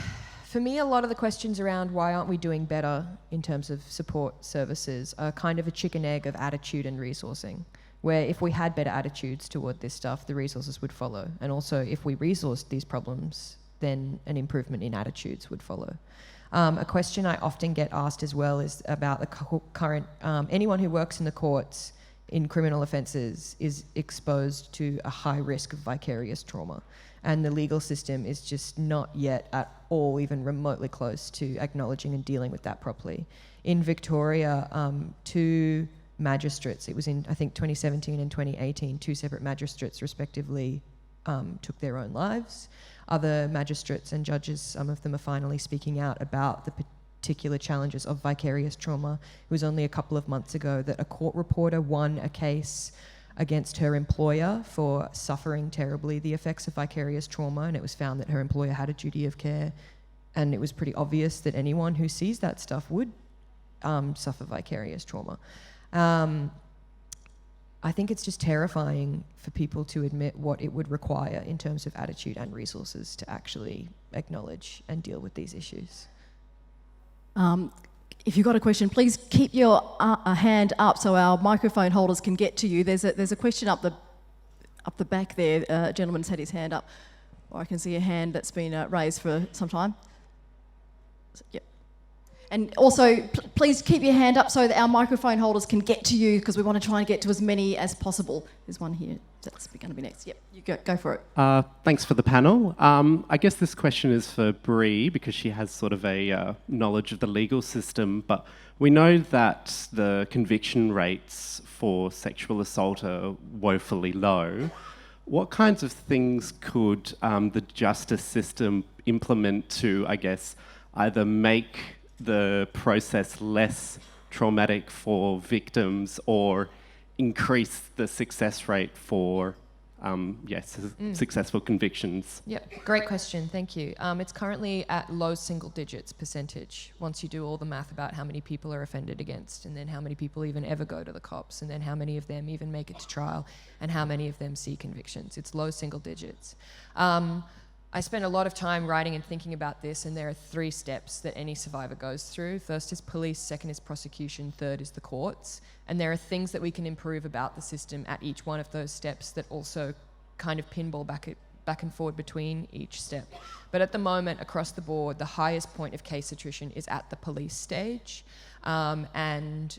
for me, a lot of the questions around why aren't we doing better in terms of support services are kind of a chicken egg of attitude and resourcing, where if we had better attitudes toward this stuff, the resources would follow. And also, if we resourced these problems, then an improvement in attitudes would follow. A question I often get asked as well is about the current, anyone who works in the courts in criminal offences is exposed to a high risk of vicarious trauma. And the legal system is just not yet at all even remotely close to acknowledging and dealing with that properly. In Victoria, 2 magistrates, it was in, I think, 2017 and 2018, 2 separate magistrates respectively took their own lives. Other magistrates and judges, some of them are finally speaking out about the particular challenges of vicarious trauma. It was only a couple of months ago that a court reporter won a case against her employer for suffering terribly the effects of vicarious trauma, and it was found that her employer had a duty of care, and it was pretty obvious that anyone who sees that stuff would suffer vicarious trauma. I think it's just terrifying for people to admit what it would require in terms of attitude and resources to actually acknowledge and deal with these issues. If you've got a question, please keep your hand up so our microphone holders can get to you. There's a question up the back there. A gentleman's had his hand up, or I can see a hand that's been raised for some time. Yep. And also, please keep your hand up so that our microphone holders can get to you, because we want to try and get to as many as possible. There's one here that's going to be next. Yep, you go for it. Thanks for the panel. I guess this question is for Bree, because she has sort of a knowledge of the legal system, but we know that the conviction rates for sexual assault are woefully low. What kinds of things could the justice system implement to, I guess, either make the process less traumatic for victims or increase the success rate for successful convictions? Yeah, great question, thank you. It's currently at low single digits percentage once you do all the math about how many people are offended against, and then how many people even ever go to the cops, and then how many of them even make it to trial, and how many of them see convictions. It's low single digits. I spent a lot of time writing and thinking about this, and there are 3 steps that any survivor goes through. First is police, second is prosecution, third is the courts. And there are things that we can improve about the system at each one of those steps that also kind of pinball back and forward between each step. But at the moment, across the board, the highest point of case attrition is at the police stage. And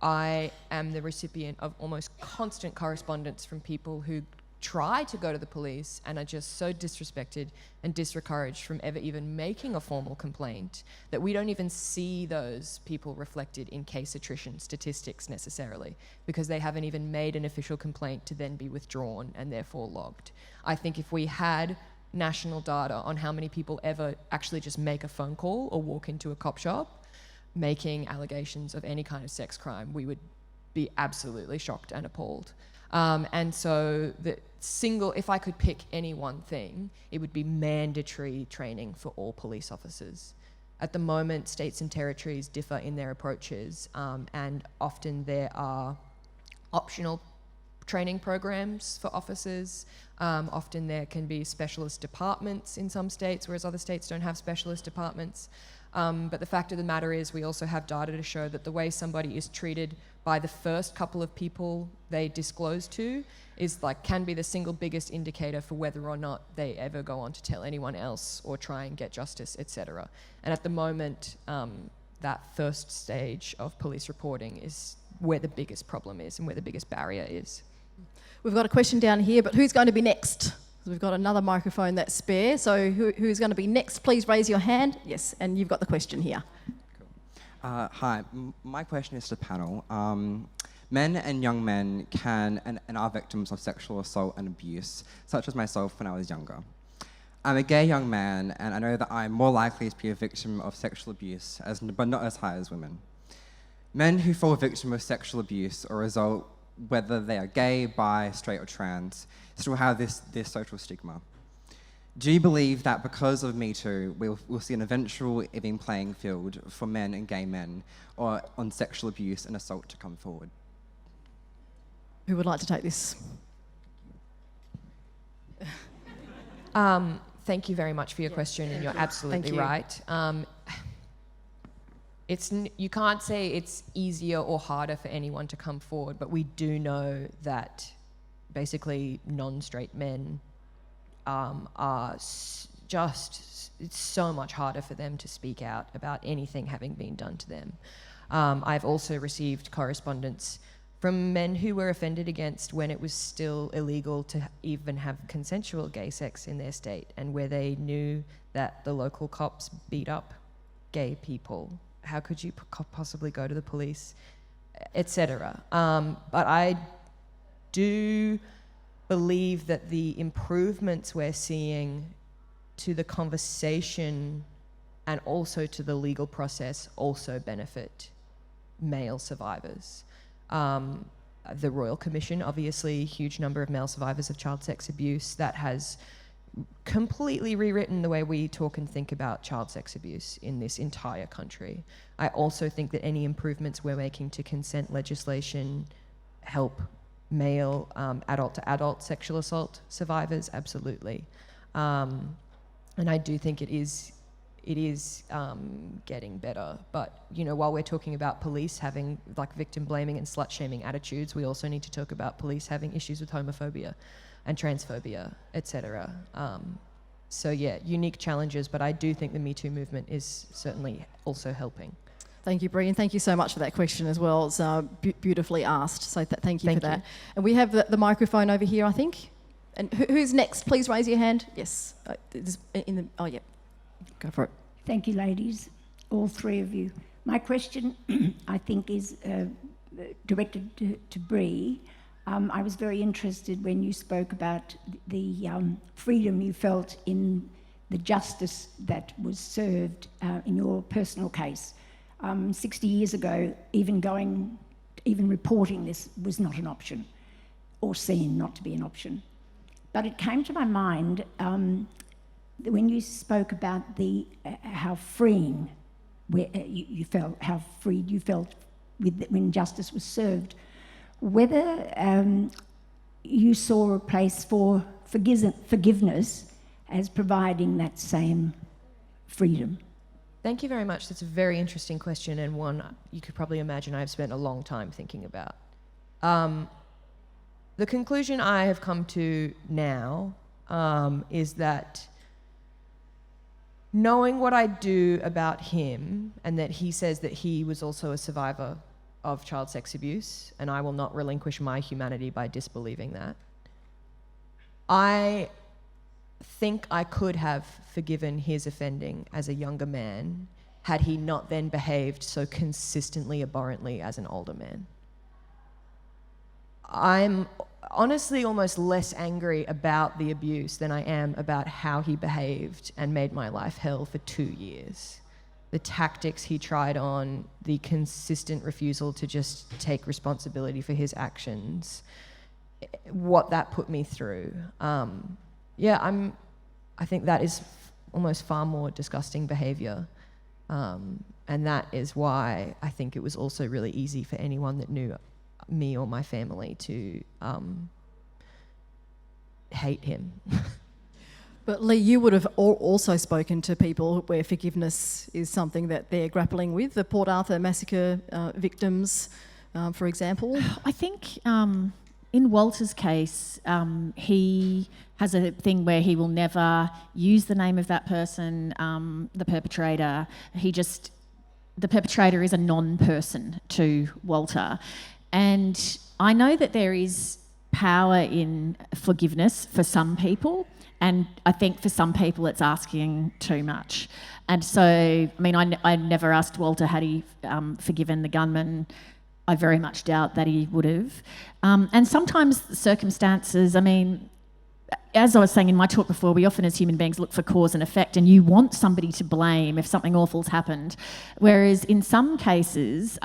I am the recipient of almost constant correspondence from people who try to go to the police and are just so disrespected and discouraged from ever even making a formal complaint that we don't even see those people reflected in case attrition statistics necessarily, because they haven't even made an official complaint to then be withdrawn and therefore logged. I think if we had national data on how many people ever actually just make a phone call or walk into a cop shop making allegations of any kind of sex crime, we would be absolutely shocked and appalled. And so if I could pick any one thing, it would be mandatory training for all police officers. At the moment, states and territories differ in their approaches, and often there are optional training programs for officers. Often there can be specialist departments in some states, whereas other states don't have specialist departments. But the fact of the matter is we also have data to show that the way somebody is treated by the first couple of people they disclose to can be the single biggest indicator for whether or not they ever go on to tell anyone else or try and get justice, etc. And at the moment, that first stage of police reporting is where the biggest problem is and where the biggest barrier is. We've got a question down here, but who's going to be next? We've got another microphone that's spare, so who's going to be next? Please raise your hand. Yes, and you've got the question here. Cool. Hi, my question is to the panel. Men and young men can and are victims of sexual assault and abuse, such as myself when I was younger. I'm a gay young man, and I know that I'm more likely to be a victim of sexual abuse, but not as high as women. Men who fall victim of sexual abuse or assault, whether they are gay, bi, straight or trans, still have this social stigma. Do you believe that because of Me Too, we'll see an eventual even playing field for men and gay men or on sexual abuse and assault to come forward? Who would like to take this? Thank you very much for your question, and you're absolutely right. You can't say it's easier or harder for anyone to come forward, but we do know that basically non-straight men it's so much harder for them to speak out about anything having been done to them. I've also received correspondence from men who were offended against when it was still illegal to even have consensual gay sex in their state, and where they knew that the local cops beat up gay people. How could you possibly go to the police, etc. But I do believe that the improvements we're seeing to the conversation and also to the legal process also benefit male survivors. The Royal Commission, obviously, a huge number of male survivors of child sex abuse, that has completely rewritten the way we talk and think about child sex abuse in this entire country. I also think that any improvements we're making to consent legislation help male adult-to-adult sexual assault survivors, absolutely. And I do think it is getting better. But, while we're talking about police having victim blaming and slut-shaming attitudes, we also need to talk about police having issues with homophobia and transphobia, etc. So yeah, unique challenges, but I do think the Me Too movement is certainly also helping. Thank you, Bree, and thank you so much for that question as well. It's beautifully asked, so thank you for that. And we have the microphone over here, I think. And who's next? Please raise your hand. Yes. Yeah. Go for it. Thank you, ladies, all 3 of you. My question, I think, is directed to Bree. I was very interested when you spoke about the freedom you felt in the justice that was served in your personal case. 60 years ago, even reporting this was not an option, or seen not to be an option. But it came to my mind when you spoke about how freeing you felt, how freed you felt when justice was served, whether you saw a place for forgiveness as providing that same freedom? Thank you very much. That's a very interesting question, and one you could probably imagine I've spent a long time thinking about. The conclusion I have come to now is that knowing what I do about him, and that he says that he was also a survivor of child sex abuse, and I will not relinquish my humanity by disbelieving that, I think I could have forgiven his offending as a younger man had he not then behaved so consistently abhorrently as an older man. I'm honestly almost less angry about the abuse than I am about how he behaved and made my life hell for 2 years. The tactics he tried on, the consistent refusal to just take responsibility for his actions, what that put me through. I think that is almost far more disgusting behaviour. And that is why I think it was also really easy for anyone that knew me or my family to hate him. But Leigh, you would have also spoken to people where forgiveness is something that they're grappling with, the Port Arthur massacre victims, for example. I think in Walter's case, he has a thing where he will never use the name of that person, the perpetrator. The perpetrator is a non-person to Walter. And I know that there is power in forgiveness for some people, and I think for some people it's asking too much. And so, I mean, I never asked Walter had he forgiven the gunman. I very much doubt that he would have. And sometimes the circumstances, I mean, as I was saying in my talk before, we often as human beings look for cause and effect, and you want somebody to blame if something awful's happened. Whereas in some cases,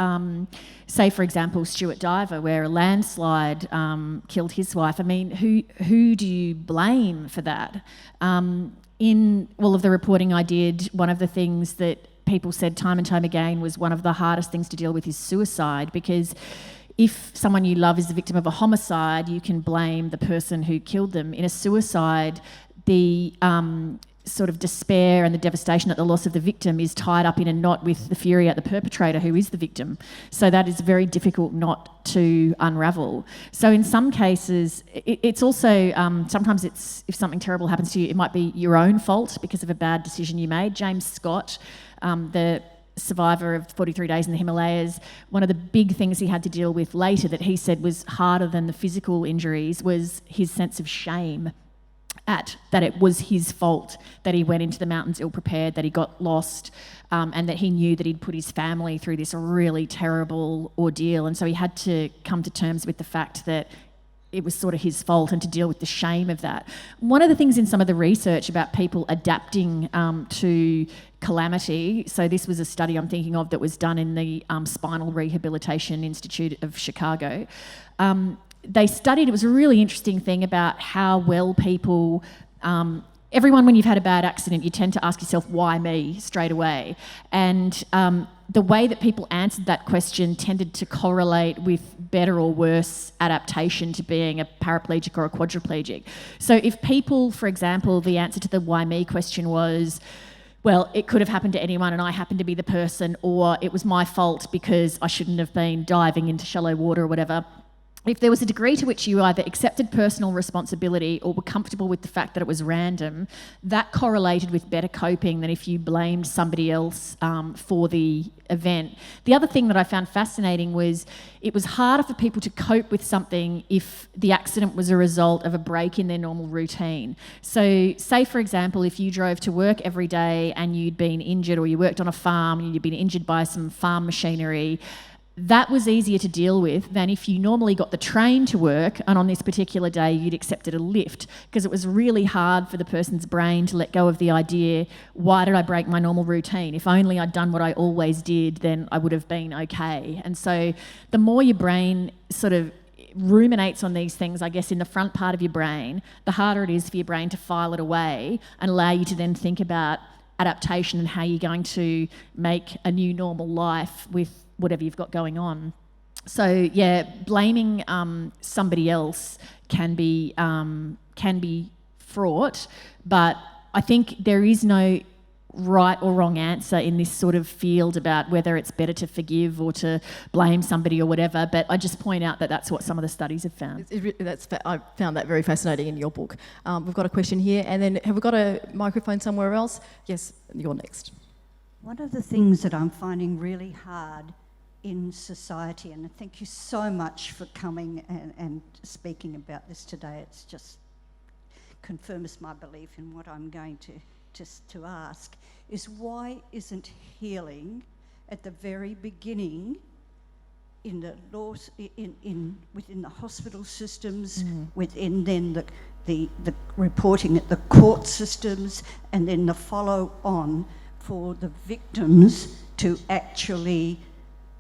say for example Stuart Diver, where a landslide killed his wife, I mean, who do you blame for that? In all of the reporting I did, one of the things that people said time and time again was one of the hardest things to deal with is suicide, because if someone you love is the victim of a homicide, you can blame the person who killed them. In a suicide, the sort of despair and the devastation at the loss of the victim is tied up in a knot with the fury at the perpetrator, who is the victim. So that is a very difficult knot to unravel. So in some cases, it's also, sometimes it's, if something terrible happens to you, it might be your own fault because of a bad decision you made. James Scott, the survivor of 43 days in the Himalayas, one of the big things he had to deal with later that he said was harder than the physical injuries was his sense of shame at that it was his fault that he went into the mountains ill-prepared, that he got lost, and that he knew that he'd put his family through this really terrible ordeal. And so he had to come to terms with the fact that it was sort of his fault and to deal with the shame of that. One of the things in some of the research about people adapting to calamity, so this was a study I'm thinking of that was done in the Spinal Rehabilitation Institute of Chicago. They studied, it was a really interesting thing about how well people, everyone when you've had a bad accident, you tend to ask yourself, why me, straight away. And the way that people answered that question tended to correlate with better or worse adaptation to being a paraplegic or a quadriplegic. So if people, for example, the answer to the why me question was, well, it could have happened to anyone and I happened to be the person, or it was my fault because I shouldn't have been diving into shallow water or whatever. If there was a degree to which you either accepted personal responsibility or were comfortable with the fact that it was random, that correlated with better coping than if you blamed somebody else for the event. The other thing that I found fascinating was it was harder for people to cope with something if the accident was a result of a break in their normal routine. So say, for example, if you drove to work every day and you'd been injured, or you worked on a farm and you'd been injured by some farm machinery, that was easier to deal with than if you normally got the train to work and on this particular day you'd accepted a lift, because it was really hard for the person's brain to let go of the idea, why did I break my normal routine? If only I'd done what I always did, then I would have been okay. And so the more your brain sort of ruminates on these things, I guess, in the front part of your brain, the harder it is for your brain to file it away and allow you to then think about adaptation and how you're going to make a new normal life with whatever you've got going on. So yeah, blaming somebody else can be fraught, but I think there is no right or wrong answer in this sort of field about whether it's better to forgive or to blame somebody or whatever, but I just point out that that's what some of the studies have found. I found that very fascinating in your book. We've got a question here, and then have we got a microphone somewhere else? Yes, you're next. One of the things that I'm finding really hard in society, and thank you so much for coming and speaking about this today, it's just confirms my belief in what I'm going to ask, is why isn't healing at the very beginning in the laws, within the hospital systems, within then the reporting at the court systems, and then the follow on for the victims to actually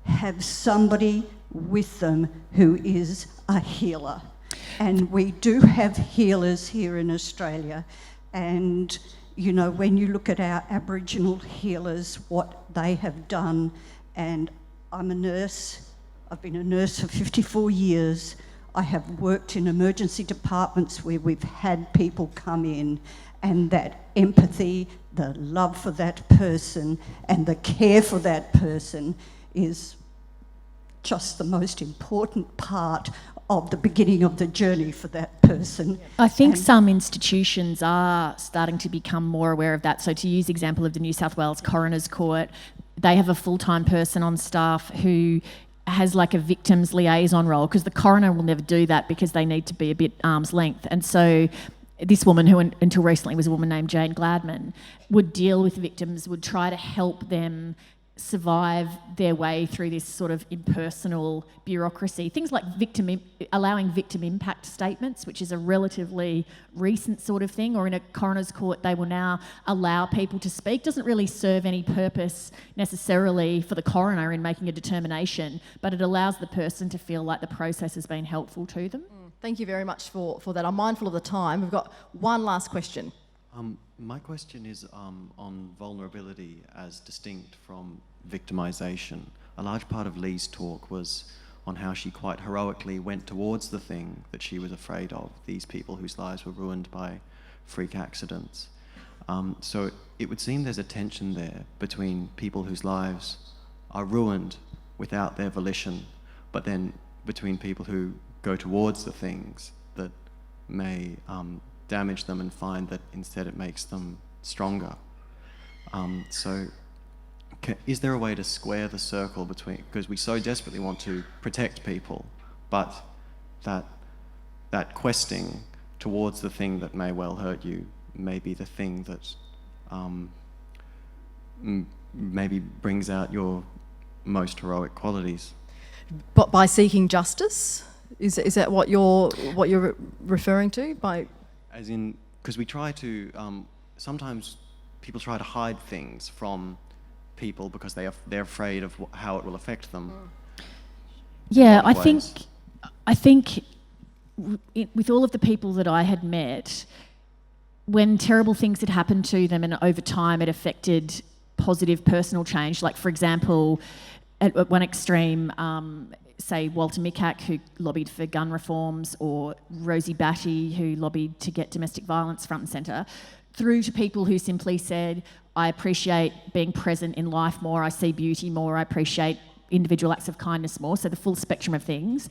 have somebody with them who is a healer. And we do have healers here in Australia, and you know, when you look at our Aboriginal healers, what they have done, and I'm a nurse, I've been a nurse for 54 years, I have worked in emergency departments where we've had people come in, and that empathy, the love for that person, and the care for that person is just the most important part of the beginning of the journey for that person. I think some institutions are starting to become more aware of that. So to use the example of the New South Wales Coroner's Court, they have a full-time person on staff who has like a victims liaison role, because the coroner will never do that because they need to be a bit arm's length. And so this woman, who until recently was a woman named Jane Gladman, would deal with victims, would try to help them survive their way through this sort of impersonal bureaucracy. Things like allowing victim impact statements, which is a relatively recent sort of thing, or in a coroner's court they will now allow people to speak. Doesn't really serve any purpose necessarily for the coroner in making a determination, but it allows the person to feel like the process has been helpful to them. Thank you very much for that. I'm mindful of the time. We've got one last question. My question is on vulnerability as distinct from victimisation. A large part of Leigh's talk was on how she quite heroically went towards the thing that she was afraid of, these people whose lives were ruined by freak accidents. So it would seem there's a tension there between people whose lives are ruined without their volition, but then between people who go towards the things that may damage them and find that instead it makes them stronger. Is there a way to square the circle between, because we so desperately want to protect people, but that questing towards the thing that may well hurt you may be the thing that maybe brings out your most heroic qualities? But by seeking justice, is that what you're referring to? By as in, because we try to sometimes people try to hide things from people because they're afraid of how it will affect them. Yeah, I think with all of the people that I had met, when terrible things had happened to them and over time it affected positive personal change, like for example, at one extreme, say Walter Mikak, who lobbied for gun reforms, or Rosie Batty, who lobbied to get domestic violence front and centre, through to people who simply said, I appreciate being present in life more, I see beauty more, I appreciate individual acts of kindness more, so the full spectrum of things.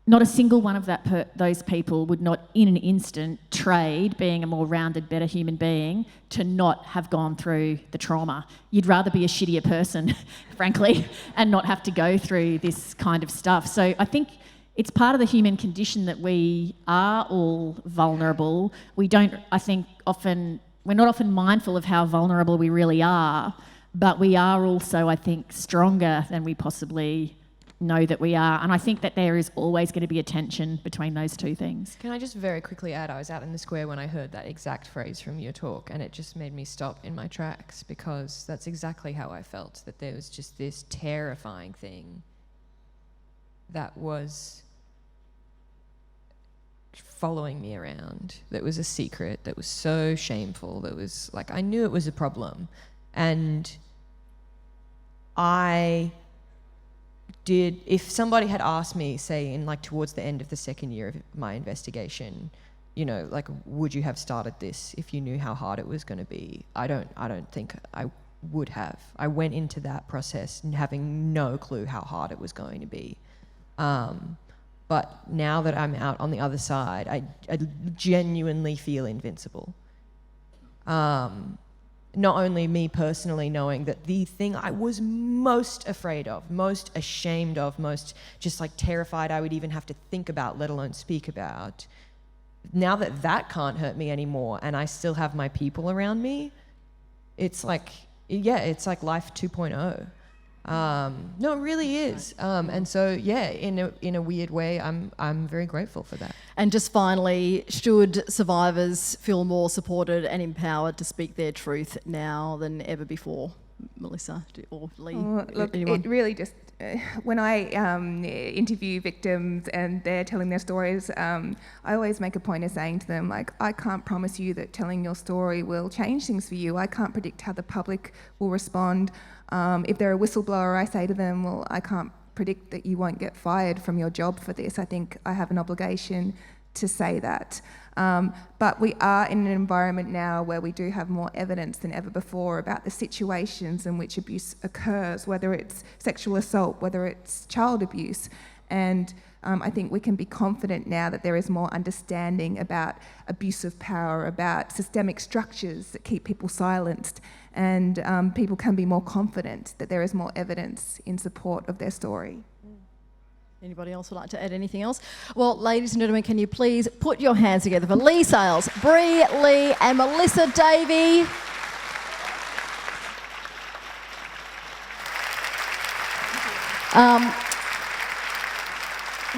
Not a single one of those people would not in an instant trade being a more rounded, better human being to not have gone through the trauma. You'd rather be a shittier person, frankly, and not have to go through this kind of stuff. So I think it's part of the human condition that we are all vulnerable. We're not often mindful of how vulnerable we really are, but we are also, I think, stronger than we possibly know that we are. And I think that there is always going to be a tension between those two things. Can I just very quickly add, I was out in the square when I heard that exact phrase from your talk, and it just made me stop in my tracks, because that's exactly how I felt, that there was just this terrifying thing that was following me around, that was a secret, that was so shameful, that was like, I knew it was a problem. And if somebody had asked me, say in like towards the end of the second year of my investigation, you know, like, would you have started this if you knew how hard it was going to be? I don't think I would have. I went into that process having no clue how hard it was going to be. But now that I'm out on the other side, I genuinely feel invincible. Not only me personally knowing that the thing I was most afraid of, most ashamed of, most just like terrified I would even have to think about, let alone speak about, now that can't hurt me anymore and I still have my people around me, it's like, yeah, it's like life 2.0. No, it really is. And so, yeah, in a weird way, I'm very grateful for that. And just finally, should survivors feel more supported and empowered to speak their truth now than ever before? Melissa or Leigh? Look, anyone? it really just, when I interview victims and they're telling their stories, I always make a point of saying to them, like, I can't promise you that telling your story will change things for you. I can't predict how the public will respond. If they're a whistleblower, I say to them, well, I can't predict that you won't get fired from your job for this. I think I have an obligation to say that. But we are in an environment now where we do have more evidence than ever before about the situations in which abuse occurs, whether it's sexual assault, whether it's child abuse. And I think we can be confident now that there is more understanding about abuse of power, about systemic structures that keep people silenced, and people can be more confident that there is more evidence in support of their story. Anybody else would like to add anything else? Well, ladies and gentlemen, can you please put your hands together for Leigh Sales, Bree, Leigh and Melissa Davey.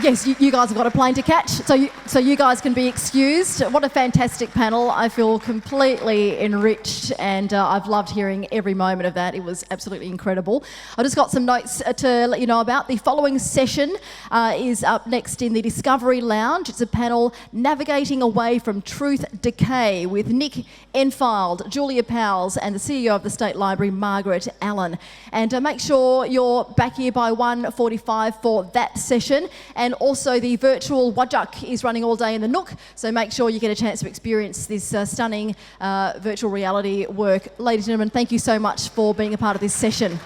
Yes, you guys have got a plane to catch, so you guys can be excused. What a fantastic panel. I feel completely enriched and I've loved hearing every moment of that. It was absolutely incredible. I've just got some notes to let you know about. The following session is up next in the Discovery Lounge. It's a panel navigating away from truth decay with Nick Enfield, Julia Powles and the CEO of the State Library, Margaret Allen. And make sure you're back here by 1:45 for that session. And also the virtual Wajak is running all day in the Nook, so make sure you get a chance to experience this stunning virtual reality work. Ladies and gentlemen, thank you so much for being a part of this session.